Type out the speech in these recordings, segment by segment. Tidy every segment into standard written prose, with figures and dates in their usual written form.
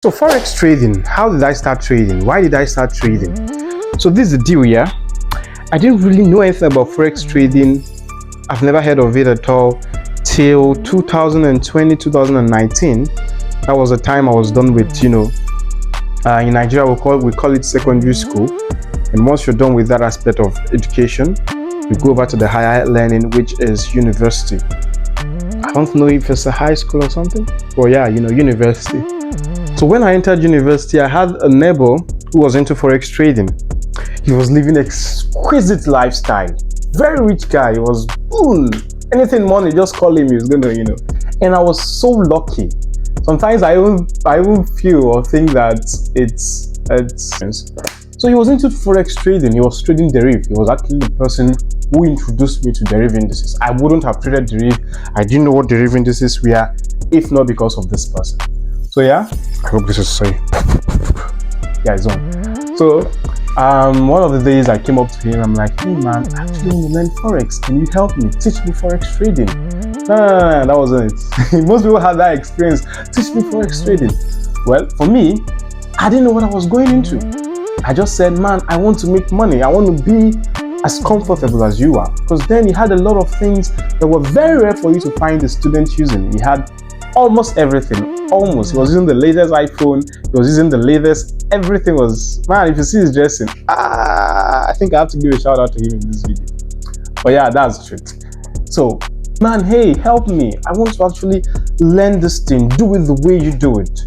So forex trading, how did I start trading? Why did I start trading? So this is the deal here. I didn't really know anything about forex trading. I've never heard of it at all till 2020, 2019. That was the time I was done with, in Nigeria we call it secondary school. And once you're done with that aspect of education, you go over to the higher learning, which is university. I don't know if it's a high school or something, but yeah, university. So when I entered university, I had a neighbor who was into forex trading. He was living exquisite lifestyle, very rich guy. He was anything money, just call him. He was gonna, And I was so lucky. Sometimes I even feel or think that it's. So he was into forex trading. He was trading DERIV. He was actually the person who introduced me to DERIV indices. I wouldn't have traded DERIV. I didn't know what DERIV indices were if not because of this person. So yeah, I hope this is safe. Yeah, it's on. So one of the days I came up to him. I'm like, hey man, I actually want to learn forex. Can you help me? Teach me forex trading. No, that wasn't it. Most people have that experience. Teach me forex trading. Well, for me, I didn't know what I was going into. I just said, man, I want to make money. I want to be as comfortable as you are. Because then he had a lot of things that were very rare for you to find a student using. He had almost everything. Almost. He was using the latest iPhone. He was using the latest. Everything was, man, if you see his dressing, I think I have to give a shout out to him in this video. But yeah, that's the truth. So, man, hey, help me. I want to actually learn this thing. Do it the way you do it.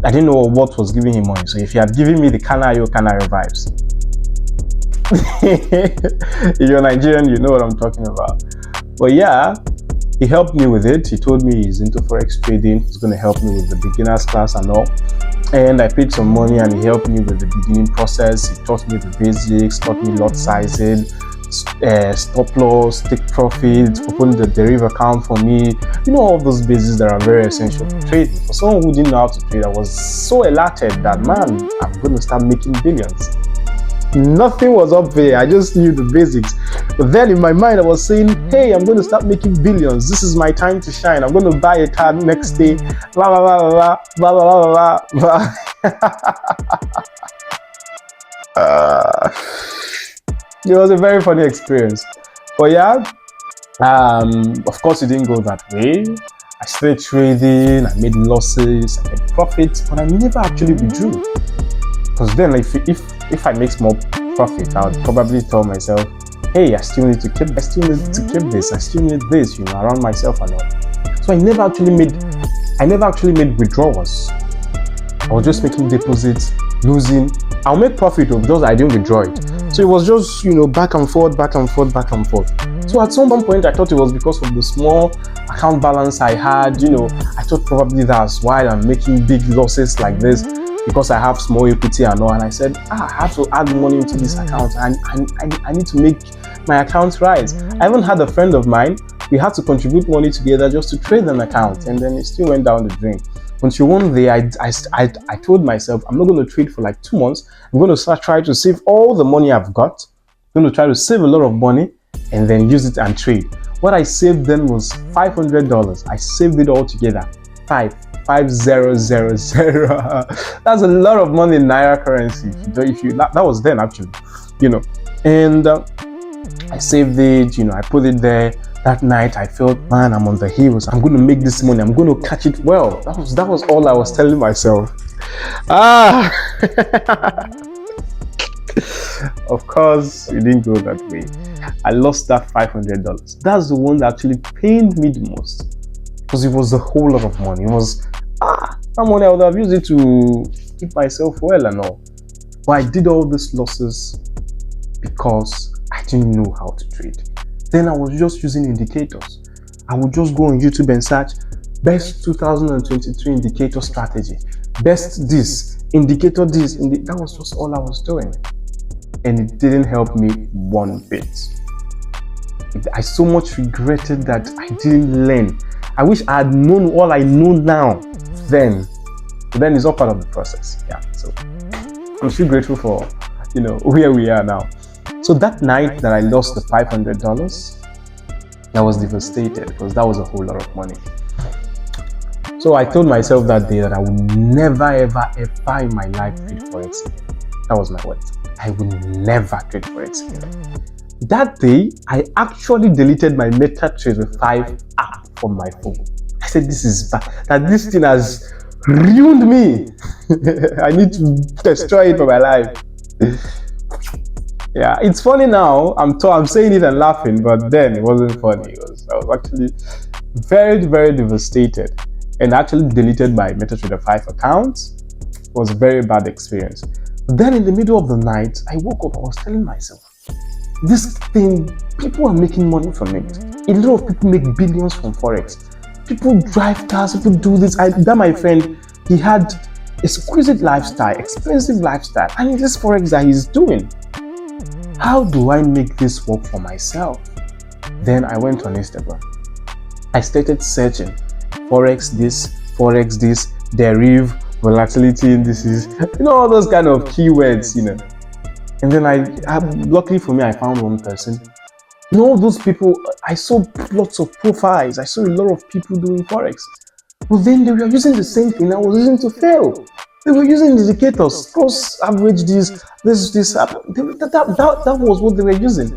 I didn't know what was giving him money. So if he had given me the Kanayo vibes. If you're Nigerian, you know what I'm talking about. But yeah, he helped me with it. He told me he's into forex trading. He's going to help me with the beginners class and all. And I paid some money and he helped me with the beginning process. He taught me the basics, taught me lot sizing, stop loss, take profit, open the DERIV account for me. All those basics that are very essential for trading. For someone who didn't know how to trade, I was so elated that, man, I'm going to start making billions. Nothing was up there. I just knew the basics. But then in my mind, I was saying, hey, I'm going to start making billions. This is my time to shine. I'm going to buy a car next day. Blah, blah, blah, blah, blah, blah, blah, blah. It was a very funny experience. But yeah, of course, it didn't go that way. I started trading. I made losses. I made profits. But I never actually withdrew. Because then, if I make small profit, I would probably tell myself, hey, I still need to keep this. I still need this, around myself and all. So I never actually made withdrawals. I was just making deposits, losing. I'll make profit because I didn't withdraw it. So it was just, back and forth, back and forth, back and forth. So at some point, I thought it was because of the small account balance I had. I thought probably that's why I'm making big losses like this. Because I have small equity and all, and I said, I have to add money into this account, and I need to make my account rise. I even had a friend of mine, we had to contribute money together just to trade an account, and then it still went down the drain. Until one day, I told myself, I'm not going to trade for like 2 months. I'm going to start trying to save all the money I've got. I'm going to try to save a lot of money, and then use it and trade. What I saved then was $500. I saved it all together. 5000. That's a lot of money in Naira currency. That was then actually, and I saved it. I put it there. That night I felt, man, I'm on the heels. I'm going to make this money. I'm going to catch it well. That was all I was telling myself. Of course, it didn't go that way. I lost that $500. That's the one that actually pained me the most. Because it was a whole lot of money. It was, that money I would have used it to keep myself well and all. But I did all these losses because I didn't know how to trade. Then I was just using indicators. I would just go on YouTube and search best 2023 indicator strategy. Best this, indicator this. That was just all I was doing. And it didn't help me one bit. I so much regretted that I didn't learn. I wish I had known all I know now then. But then it's all part of the process. Yeah. So I'm still grateful for, where we are now. So that night that I lost the $500, I was devastated because that was a whole lot of money. So I told myself that day that I would never, ever, ever in my life trade Forex again. That was my words. I will never trade Forex again. That day, I actually deleted my MetaTrader 5 app from my phone. I said, this is bad. That this thing has ruined me. I need to destroy it for my life. Yeah, it's funny now. I'm saying it and laughing, but then it wasn't funny. I was actually very, very devastated, and actually deleted my MetaTrader 5 account. It was a very bad experience. But then in the middle of the night, I woke up. I was telling myself, this thing, people are making money from it. A lot of people make billions from Forex. People drive cars, people do this. That my friend, he had exquisite lifestyle, expensive lifestyle, and this Forex that he's doing. How do I make this work for myself? Then I went on Instagram. I started searching Forex this, Deriv, volatility indices, all those kind of keywords, And then luckily for me, I found one person. All those people, I saw lots of profiles. I saw a lot of people doing Forex. But then they were using the same thing I was using to fail. They were using indicators, cross average this. That was what they were using.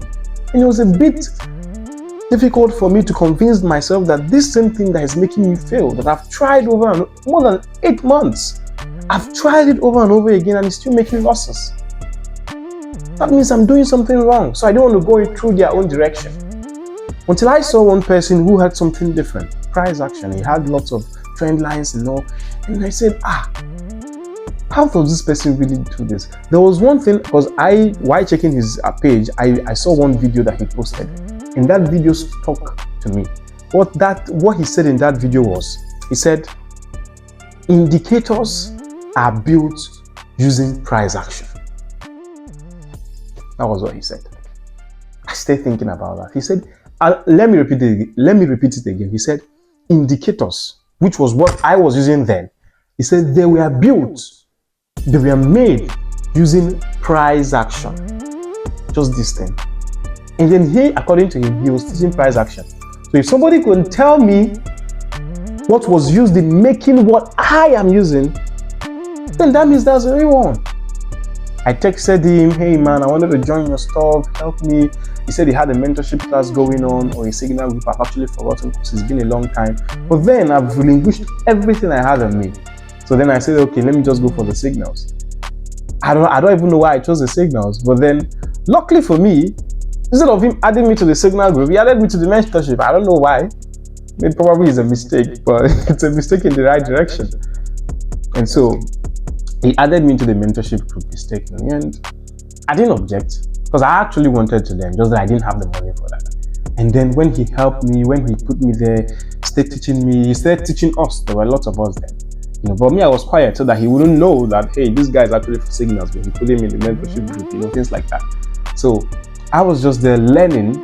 And it was a bit difficult for me to convince myself that this same thing that is making me fail, that I've tried over more than 8 months. I've tried it over and over again and it's still making losses. That means I'm doing something wrong. So I don't want to go through their own direction. Until I saw one person who had something different. Price action. He had lots of trend lines and all. And I said, how does this person really do this? There was one thing, because while checking his page, I saw one video that he posted. And that video stuck to me. What he said in that video was, he said, indicators are built using price action. That was what he said. I started thinking about that. He said, let me repeat it again. He said, indicators, which was what I was using then. He said they were made using price action. Just this thing. And then according to him, he was teaching price action. So if somebody could tell me what was used in making what I am using, then that means that's the real one. I texted him, hey man, I wanted to join your stuff, help me. He said he had a mentorship class going on or a signal group. I've actually forgotten because it's been a long time. But then I've relinquished everything I had on me. So then I said, okay, let me just go for the signals. I don't even know why I chose the signals. But then, luckily for me, instead of him adding me to the signal group, he added me to the mentorship. I don't know why. It probably is a mistake, but it's a mistake in the right direction. And so he added me to the mentorship group mistakenly, and I didn't object because I actually wanted to learn, just that I didn't have the money for that. And then when he helped me, when he put me there, started teaching me, he started teaching us. There were lots of us then. But me, I was quiet so that he wouldn't know that, hey, this guy is actually for signals, but he put him in the mentorship group, things like that. So I was just there learning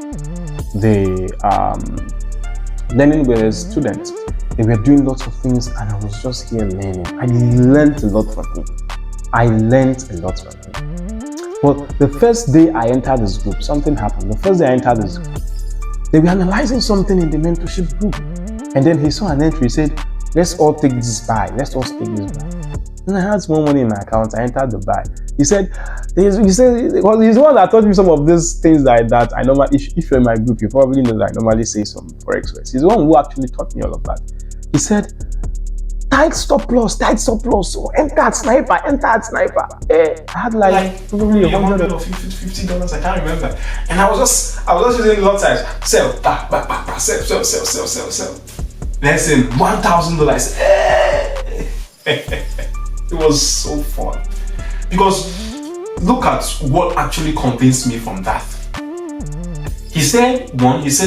with his students. They were doing lots of things and I was just here learning. I learned a lot from him. But the first day I entered this group, something happened. The first day I entered this group, they were analyzing something in the mentorship group. And then he saw an entry, he said, let's all take this buy. And I had small money in my account. I entered the buy. He said, well, he's the one that taught me some of these things that I normally, if you're in my group, you probably know that I normally say some Forex words. He's the one who actually taught me all of that. He said, tight stop loss. So enter at sniper. I had like probably $100 or $50, I can't remember. And I was just using lot size. Sell, back, sell. Less than $1,000. It was so fun. Because look at what actually convinced me from that. He said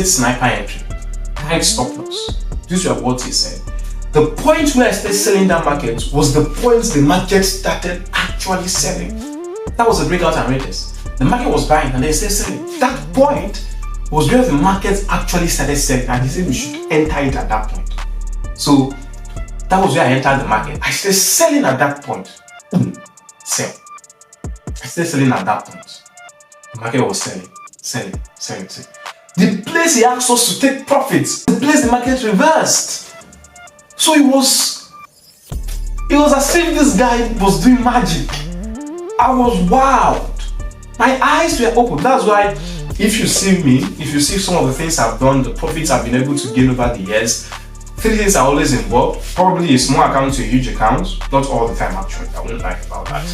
sniper entry, tight stop loss. These were what he said. The point where I started selling that market was the point the market started actually selling. That was the breakout and retest. The market was buying and they started selling. That point was where the market actually started selling, and he said we should enter it at that point. So that was where I entered the market. I started selling at that point. Sell. I started selling at that point. The market was selling. The place he asked us to take profits, the place the market reversed. So it was as if this guy was doing magic. I was wowed. My eyes were open. That's why if you see some of the things I've done, the profits I've been able to gain over the years, 3 things are always involved. Probably a small account to a huge account. Not all the time actually, I wouldn't lie about that.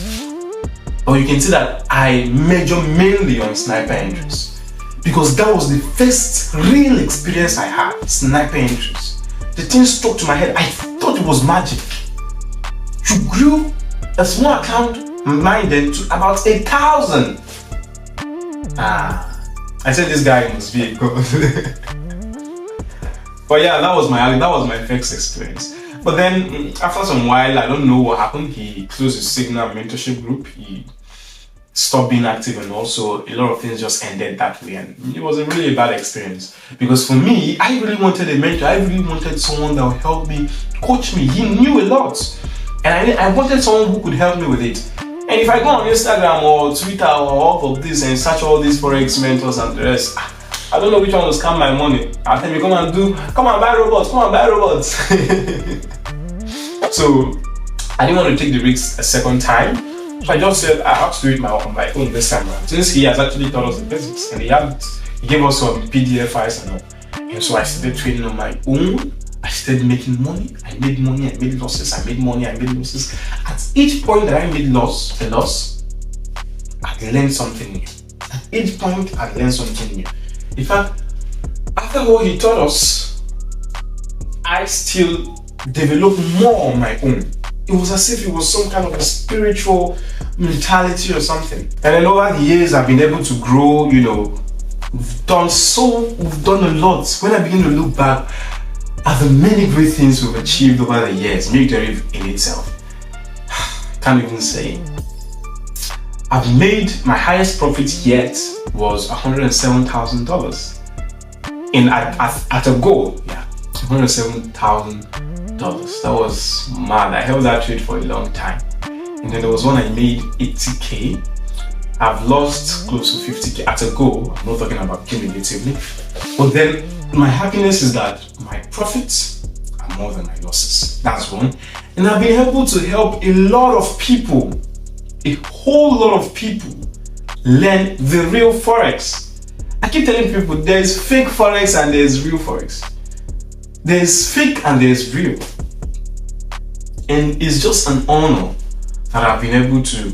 But you can see that I measure mainly on sniper entries. Because that was the first real experience I had, sniper entries. The thing stuck to my head. I thought it was magic. You grew a small account, mine then, to about 1,000. I said this guy must be a god. But yeah, that was my first experience. But then after some while, I don't know what happened. He closed his Signal mentorship group. He stopped being active, and also a lot of things just ended that way. And it was really a bad experience because for me, I really wanted a mentor. I really wanted someone that would help me, coach me. He knew a lot, and I wanted someone who could help me with it. And if I go on Instagram or Twitter or all of this and search all these forex mentors and the rest, I don't know which one will scam my money. I'll tell you, come and buy robots. So I didn't want to take the risk a second time. So I just said I have to do it on my own this time around. Since he has actually taught us the basics and he gave us some PDF files and all. And so I started trading on my own. I started making money. I made losses. I made money, I made losses. At each point that I made a loss, I learned something new. At each point, I learned something new. In fact, after what he taught us, I still developed more on my own. It was as if it was some kind of a spiritual mentality or something. And then over the years, I've been able to grow, we've done a lot. When I begin to look back at the many great things we've achieved over the years, MILK DERIV in itself, can't even say. I've made my highest profit yet was $107,000 at a go. Yeah, $107,000. That was mad. I held that trade for a long time, and then there was one I made 80k. I've lost close to 50k at a go. I'm not talking about cumulatively, but then my happiness is that my profits are more than my losses. That's one, and I've been able to help a lot of people, a whole lot of people, learn the real forex. I keep telling people there's fake forex and there's real forex. There's fake and there's real. And it's just an honor that I've been able to,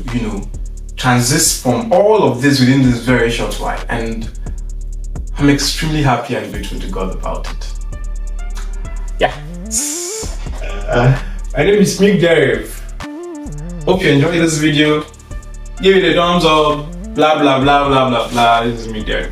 transit from all of this within this very short while. And I'm extremely happy and grateful to God about it. Yeah. My name is MILK DERIV. Hope you enjoyed this video. Give it a thumbs up. Blah, blah, blah, blah, blah, blah. This is MILK DERIV.